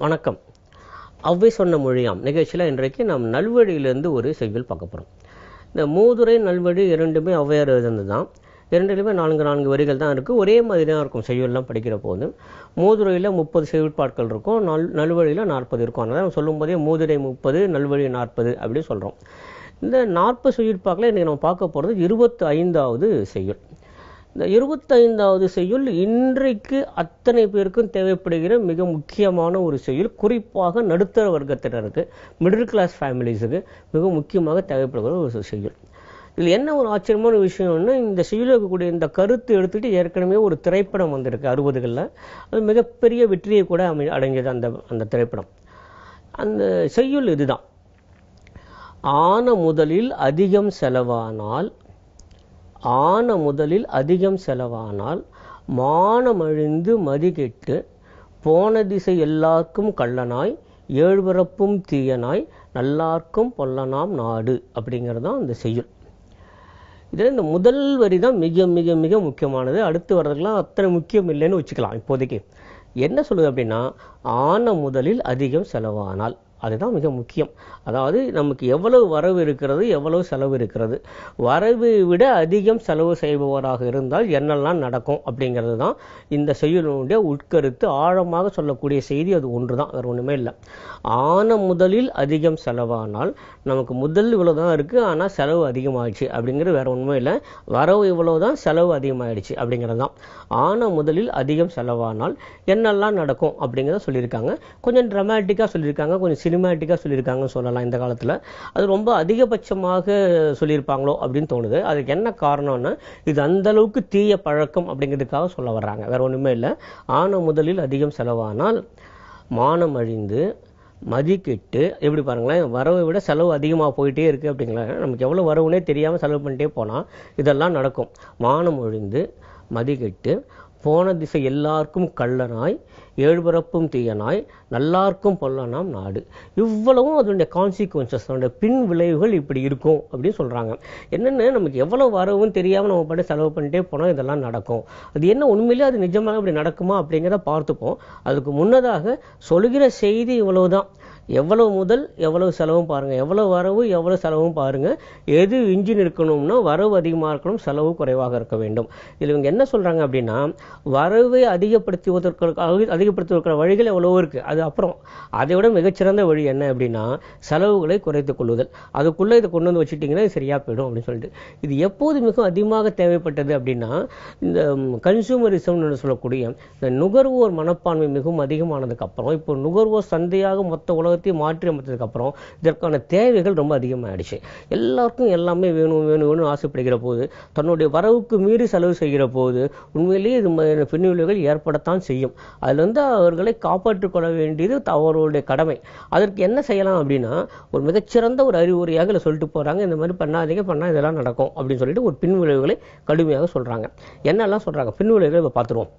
வணக்கம். அவ்வை சொன்ன மொழியாம் நிகழ்ச்சியில் இன்றைக்கு நாம் நல்வழியிலிருந்து ஒரு செய்யுள் பார்க்க போகிறோம். இந்த மூதுரை நல்வழி இரண்டுமே ஔவையார் எழுதுனது தான். இரண்டுலையுமே 4 வரிகள் தான் இருக்குது. ஒரே மாதிரி தான் இருக்கும் செய்யுள்லாம் படிக்கிற போது. மூதுரையில் 30 செய்யுட்பாட்கள் இருக்கும், நல்வழியில் 40 இருக்கும். அதனால் நம்ம சொல்லும் போதே மூதுரை 30 நல்வழி 40 அப்படின்னு சொல்கிறோம். இந்த 40 செய்யுட்பாக்களை இன்றைக்கி நம்ம பார்க்க போகிறது 25வது செய்யுள். இந்த 25வது செய்யுள் இன்றைக்கு அத்தனை பேருக்கும் தேவைப்படுகிற மிக முக்கியமான ஒரு செய்யுள். குறிப்பாக நடுத்தர வர்க்கத்தினருக்கு, மிடில் கிளாஸ் ஃபேமிலிஸுக்கு மிக முக்கியமாக தேவைப்படுகிற ஒரு செய்யுள். இதில் என்ன ஒரு ஆச்சரியமான விஷயம்னா, இந்த செய்யுளில் இருக்கக்கூடிய இந்த கருத்து எடுத்துகிட்டு ஏற்கனவே ஒரு திரைப்படம் வந்திருக்கு 60களில். அது மிகப்பெரிய வெற்றியை கூட அடைஞ்சது அந்த திரைப்படம். அந்த செய்யுள் இதுதான்: ஆன முதலில் அதிகம் செலவானால் மானமழிந்து மதிகெட்டு போன திசை எல்லாருக்கும் கள்ளனாய் ஏழ்பிறப்பும் தீயனாய் நல்லார்க்கும் பொல்லனாம் நாடு அப்படிங்கிறது தான் அந்த செய்யுள். இதில் இந்த முதல் வரி தான் மிக மிக மிக முக்கியமானது. அடுத்து வர்றதுக்கெல்லாம் அத்தனை முக்கியம் இல்லைன்னு வச்சுக்கலாம். இப்போதைக்கு என்ன சொல்லுது அப்படின்னா, ஆன முதலில் அதிகம் செலவானால், அதுதான் மிக முக்கியம். அதாவது நமக்கு எவ்வளவு வரவு இருக்கிறது, எவ்வளவு செலவு இருக்கிறது. வரவை விட அதிகம் செலவு செய்பவராக இருந்தால் என்னெல்லாம் நடக்கும் அப்படிங்கிறது தான் இந்த செய்யுளுடைய உட்கருத்து. ஆழமாக சொல்லக்கூடிய செய்தி அது ஒன்று தான், வேறு ஒன்றுமே இல்லை. ஆன முதலில் அதிகம் செலவானால், நமக்கு முதல் இவ்வளோ தான் இருக்குது, ஆனால் செலவு அதிகமாகிடுச்சு அப்படிங்கிறது வேறு ஒன்றுமே இல்லை. வரவு இவ்வளோ தான், செலவு அதிகமாகிடுச்சு அப்படிங்கிறது தான். ஆன முதலில் அதிகம் செலவானால் என்னெல்லாம் நடக்கும் அப்படிங்கிறத சொல்லியிருக்காங்க. கொஞ்சம் ட்ராமாட்டிக்காக சொல்லியிருக்காங்க, கொஞ்சம் சினிமேட்டிக்காக சொல்லியிருக்காங்கன்னு சொல்லலாம். இந்த காலத்தில் அது ரொம்ப அதிகபட்சமாக சொல்லியிருப்பாங்களோ அப்படின்னு தோணுது. அதுக்கு என்ன காரணம்னா, இது அந்த அளவுக்கு தீய பழக்கம் அப்படிங்கிறதுக்காக சொல்ல வர்றாங்க, வேற ஒன்றுமே இல்லை. ஆன முதலில் அதிகம் செலவானால் மானம் அழிந்து மதிக்கெட்டு, எப்படி பாருங்களேன், வரவை விட செலவு அதிகமாக போயிட்டே இருக்குது அப்படிங்களா, நமக்கு எவ்வளோ வரவுனே தெரியாமல் செலவு பண்ணிட்டே போனால் இதெல்லாம் நடக்கும். மானம் ஒழிந்து மதிக்கெட்டு போன திசை எல்லாருக்கும் கள்ளனாய் ஏழ்பிறப்பும் தீயனாய் நல்லார்க்கும் பொல்லனாம் நாடு. இவ்வளவும் அதனுடைய கான்சிக்வன்சஸ், அதனுடைய பின் விளைவுகள் இப்படி இருக்கும் அப்படின்னு சொல்கிறாங்க. என்னென்ன, நமக்கு எவ்வளோ வரவும் தெரியாமல் நம்ம பாட்டு செலவு பண்ணிட்டே போனால் இதெல்லாம் நடக்கும். அது என்ன உண்மையிலே அது நிஜமாக இப்படி நடக்குமா அப்படிங்கிறத பார்த்துப்போம். அதுக்கு முன்னதாக சொல்கிற செய்தி இவ்வளவுதான். எவ்வளவு முதல் எவ்வளவு செலவும் பாருங்கள், எவ்வளோ வரவு எவ்வளோ செலவும் பாருங்கள். எது இன்ஜின் இருக்கணும்னா வரவு அதிகமாக இருக்கணும், செலவு குறைவாக இருக்க வேண்டும். இதில் இவங்க என்ன சொல்கிறாங்க அப்படின்னா, வரவை அதிகப்படுத்துவதற்கான வழிகள் எவ்வளவோ இருக்குது. அது அப்புறம் அதை விட மிகச்சிறந்த வழி என்ன அப்படின்னா, செலவுகளை குறைத்து கொள்ளுதல். அதுக்குள்ளே இதை கொண்டு வந்து வச்சுட்டிங்கன்னா இது சரியாக போயிடும் அப்படின்னு சொல்லிட்டு. இது எப்போது மிக அதிகமாக தேவைப்பட்டது அப்படின்னா, இந்த கன்சூமரிசம்னு சொல்லக்கூடிய இந்த நுகர்வோர் மனப்பான்மை மிகவும் அதிகமானதுக்கு அப்புறம், இப்போ நுகர்வோர் சந்தையாக மொத்த உலகத்தையும் மாற்றி அமைத்ததுக்கு அப்புறம் இதற்கான தேவைகள் ரொம்ப அதிகமாகிடுச்சு. எல்லாருக்கும் எல்லாமே வேணும் வேணும் வேணும் ஆசைப்படுகிற போது, தன்னுடைய வரவுக்கு மீறி செலவு செய்கிற போது உண்மையிலேயே இது பின்விளைவுகள் ஏற்படத்தான் செய்யும். அதிலிருந்து அவர்களை காப்பாற்றிக் கொள்ள வேண்டியது அவர்களுடைய கடமை. அதற்கு என்ன செய்யலாம் அப்படின்னா, ஒரு மிகச்சிறந்த ஒரு அறிவுரையாக சொல்லிட்டு போகிறாங்க, இந்த மாதிரி பண்ணாதீங்க, பண்ணால் இதெல்லாம் நடக்கும் அப்படின்னு சொல்லிட்டு ஒரு பின்விளைவுகளை கடுமையாக சொல்கிறாங்க. என்னெல்லாம் சொல்கிறாங்க பின்விளைவுகளை இப்போ பார்த்துருவோம்.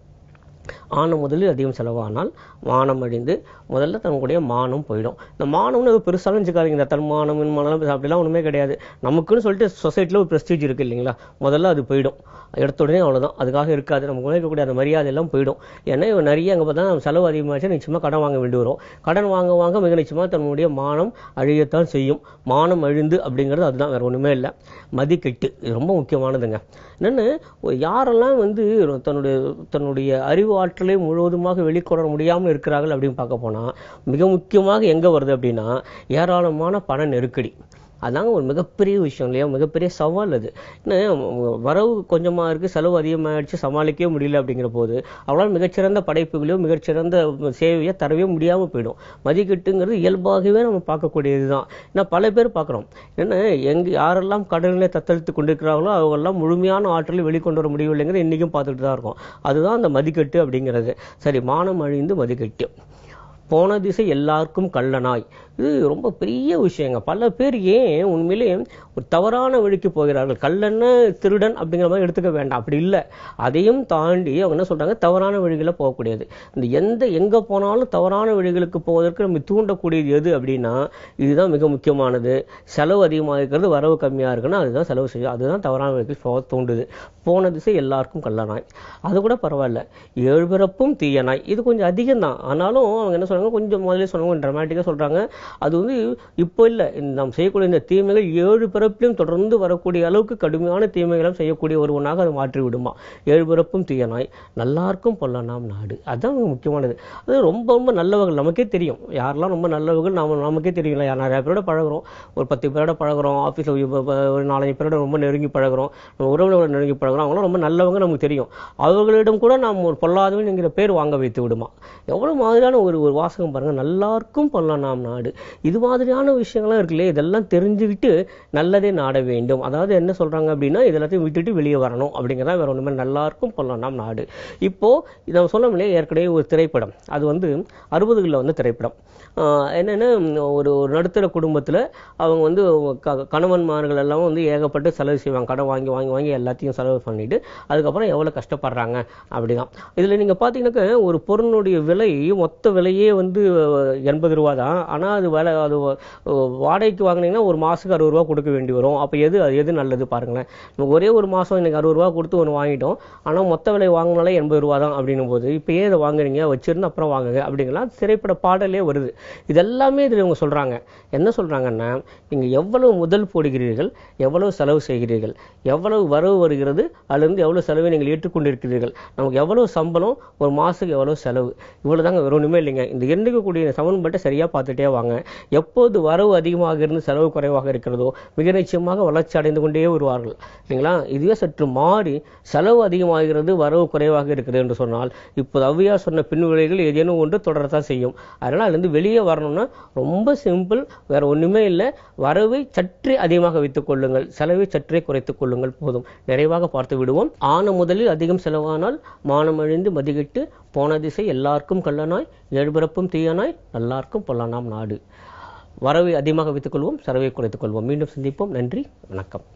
ஆன முதலில் அதிகம் செலவானால் மானம் அழிந்து, முதல்ல தன்னுடைய மானம் போயிடும். இந்த மானம்னு அது பெருசாக நினச்சிக்காதீங்க. இந்த தன்மானம் மின்மானம் அப்படிலாம் ஒன்றுமே கிடையாது. நமக்குன்னு சொல்லிட்டு சொசைட்டியில் ஒரு ப்ரெஸ்டீஜ் இருக்குது இல்லைங்களா, முதல்ல அது போயிடும். எடுத்த உடனே அவ்வளோதான், அதுக்காக இருக்காது. நமக்கு இருக்கக்கூடிய அந்த மரியாதை எல்லாம் போயிடும். ஏன்னா இவன் நிறைய அங்கே பார்த்தா நம்ம செலவு அதிகமாகிடுச்சு, நிச்சயமாக கடன் வாங்க வேண்டி வரும். கடன் வாங்க மிக நிச்சயமாக தன்னுடைய மானம் அழியத்தான் செய்யும். மானம் அழிந்து அப்படிங்கிறது அதுதான், வேறு ஒன்றுமே இல்லை. மதிக்கெட்டு, இது ரொம்ப முக்கியமானதுங்க. என்னென்னு, யாரெல்லாம் தன்னுடைய அறிவு ஆற்றலை முழுவதுமாக வெளிக்கொணர முடியாமல் இருக்கிறார்கள் அப்படின்னு பார்க்க போனால், மிக முக்கியமாக எங்கே வருது அப்படின்னா, ஏராளமான பண நெருக்கடி. அதாங்க ஒரு மிகப்பெரிய விஷயம் இல்லையா, மிகப்பெரிய சவால் அது. வரவு கொஞ்சமாக இருக்குது, செலவு அதிகமாகிடுச்சு, சமாளிக்கவே முடியல அப்படிங்கிற போது அவளால் மிகச்சிறந்த படைப்புகளையோ மிகச்சிறந்த சேவையை தரவே முடியாமல் போயிடும். மதிக்கெட்டுங்கிறது இயல்பாகவே நம்ம பார்க்கக்கூடியது தான். ஏன்னா பல பேர் பார்க்குறோம், ஏன்னா யாரெல்லாம் கடலிலே தத்தளித்து கொண்டிருக்கிறார்களோ அவங்கெல்லாம் முழுமையான ஆற்றலை வெளிக்கொண்டு வர முடியவில்லைங்கிறது இன்றைக்கும் பார்த்துட்டு தான் இருக்கும். அதுதான் அந்த மதிக்கெட்டு அப்படிங்கிறது. சரி, மானம் அழிந்து மதிக்கெட்டு போன திசை எல்லாருக்கும் கள்ளனாய், இது ரொம்ப பெரிய விஷயங்க. பல பேர் ஏன் உண்மையிலே ஒரு தவறான வழிக்கு போகிறார்கள். கள்ளன்னு திருடன் அப்படிங்கிற மாதிரி எடுத்துக்க வேண்டாம், அப்படி இல்லை. அதையும் தாண்டி அவங்க என்ன சொல்கிறாங்க, தவறான வழிகளில் போகக்கூடியது. இந்த எங்கே போனாலும் தவறான வழிகளுக்கு போவதற்கு நம்ம தூண்டக்கூடியது எது அப்படின்னா, இதுதான் மிக முக்கியமானது. செலவு அதிகமாக இருக்கிறது, வரவு கம்மியாக இருக்குன்னா அதுதான் செலவு செய்யும், அதுதான் தவறான வழிக்கு போக தூண்டுது. போன திசை எல்லாருக்கும் கள்ளனாய். அது கூட பரவாயில்ல. 7 பிறப்பும் தீயனாய், இது கொஞ்சம் அதிகம் தான். ஆனாலும் அவங்க என்ன சொல்றாங்க, கொஞ்சம் முதல்ல சொன்னாங்க, டிராமாட்டிக்காக சொல்றாங்க. அது வந்து இப்போ இல்லை, நாம் செய்யக்கூடிய இந்த தீமைகள் 7 பிறப்பிலும் தொடர்ந்து வரக்கூடிய அளவுக்கு கடுமையான தீமைகளும் செய்யக்கூடிய ஒருவனாக அதை மாற்றி விடுமா. 7 பிறப்பும் தீயனாய் நல்லாருக்கும் பொல்லனாம் நாடு, அதுதான் முக்கியமானது. அது ரொம்ப ரொம்ப நல்லவர்கள், நமக்கே தெரியும் யாரெல்லாம் ரொம்ப நல்லவர்கள். நமக்கே தெரியல, நிறைய பேரோட பழகுறோம், ஒரு 10 பேரோட பழகுறோம், ஆஃபீஸில் ஒரு 4-5 பேரோட ரொம்ப நெருங்கி பழகுறோம், உறவுகளோட நெருங்கி பழகுறோம். அவங்களாம் ரொம்ப நல்லவங்க, நமக்கு தெரியும். அவர்களிடம் கூட நாம் ஒரு பொல்லாதவன் என்கிற பேர் வாங்க வைத்து விடுமா. எவ்வளவு மாதிரியான ஒரு வாசகம் பாருங்க, நல்லாருக்கும் பொல்லனாம் நாடு. இது மாதிரியான விஷயங்கள்லாம் இருக்குல்லையே, இதெல்லாம் தெரிஞ்சுக்கிட்டு நல்லதே நாட வேண்டும். அதாவது என்ன சொல்றாங்க அப்படின்னா, இதெல்லாத்தையும் விட்டுட்டு வெளியே வரணும் அப்படிங்கிறதா, வேற ஒண்ணுமே. நல்லாருக்கும் பொல்லனாம் நாடு. இப்போ இதை சொல்லவில்லை, ஏற்கனவே ஒரு திரைப்படம், அது வந்து 60களில் வந்து திரைப்படம். என்னென்னா, ஒரு நடுத்தர குடும்பத்தில் அவங்க வந்து கணவன்மார்கள் எல்லாம் வந்து ஏகப்பட்டு செலவு செய்வாங்க, கடன் வாங்கி வாங்கி வாங்கி எல்லாத்தையும் செலவு பண்ணிட்டு அதுக்கப்புறம் எவ்வளோ கஷ்டப்படுறாங்க அப்படிதான். இதில் நீங்கள் பார்த்தீங்கன்னாக்க, ஒரு பொருளுடைய விலை, மொத்த விலையே வந்து 80 ரூபா தான். ஆனால் அது வாடகைக்கு வாங்கினீங்கன்னா ஒரு மாதத்துக்கு 60 ரூபா கொடுக்க வேண்டி வரும். அப்போ எது நல்லது பாருங்களேன். நமக்கு ஒரே ஒரு மாதம் இன்னைக்கு 60 ரூபா கொடுத்து ஒன்று வாங்கிட்டோம், ஆனால் மொத்த விலை வாங்கினாலே 80 ரூபா தான் அப்படின்னும் போது, இப்போ ஏன் இதை வாங்குறீங்க, வச்சிருந்து அப்புறம் வாங்குங்க அப்படிங்கலாம் திரைப்பட பாடலே வருது. இதெல்லாமே இதில் இவங்க சொல்கிறாங்க. என்ன சொல்கிறாங்கன்னா, நீங்கள் எவ்வளவு முதல் போடுகிறீர்கள், எவ்வளவு செலவு செய்கிறீர்கள், எவ்வளவு வரவு வருகிறது, அதிலிருந்து எவ்வளவு செலவை நீங்கள் ஏற்றுக்கொண்டிருக்கிறீர்கள், நமக்கு எவ்வளவு சம்பளம், ஒரு மாதத்துக்கு எவ்வளவு செலவு, இவ்வளோ தாங்க, வேற ஒன்றுமே இல்லைங்க. இந்த எண்ணிக்கக்கூடிய சமன்பாட்டை சரியாக பார்த்துட்டே வாங்க. எப்போது வரவு அதிகமாக இருந்து செலவு குறைவாக இருக்கிறதோ, மிக நிச்சயமாக வளர்ச்சி அடைந்து கொண்டே வருவார்கள், இல்லைங்களா. இதுவே சற்று மாறி செலவு அதிகமாகிறது, வரவு குறைவாக இருக்குது என்று சொன்னால், இப்போது ஔவையார் சொன்ன பின்விளைகள் ஏதேனும் ஒன்று தொடரத்தான் செய்யும். அதனால் அதுலேருந்து வெளியே வரணும்னா ரொம்ப சிம்பிள், வேற ஒன்றுமே இல்லை. வரவை சற்றே அதிகமாக வைத்துக் கொள்ளுங்கள், செலவை சற்றே குறைத்துக் கொள்ளுங்கள், போதும். நிறைவாக பார்த்து விடுவோம். ஆன முதலில் அதிகம் செலவானால் மானம் அழிந்து மதிகெட்டு போன திசை எல்லாருக்கும் கள்ளனாய் 7 பிறப்பும் தீயனாய் நல்லாருக்கும் பொல்லனாம் நாடு. வரவை அதிகமாக வைத்துக் கொள்வோம், செலவை குறைத்துக் கொள்வோம். மீண்டும் சந்திப்போம். நன்றி, வணக்கம்.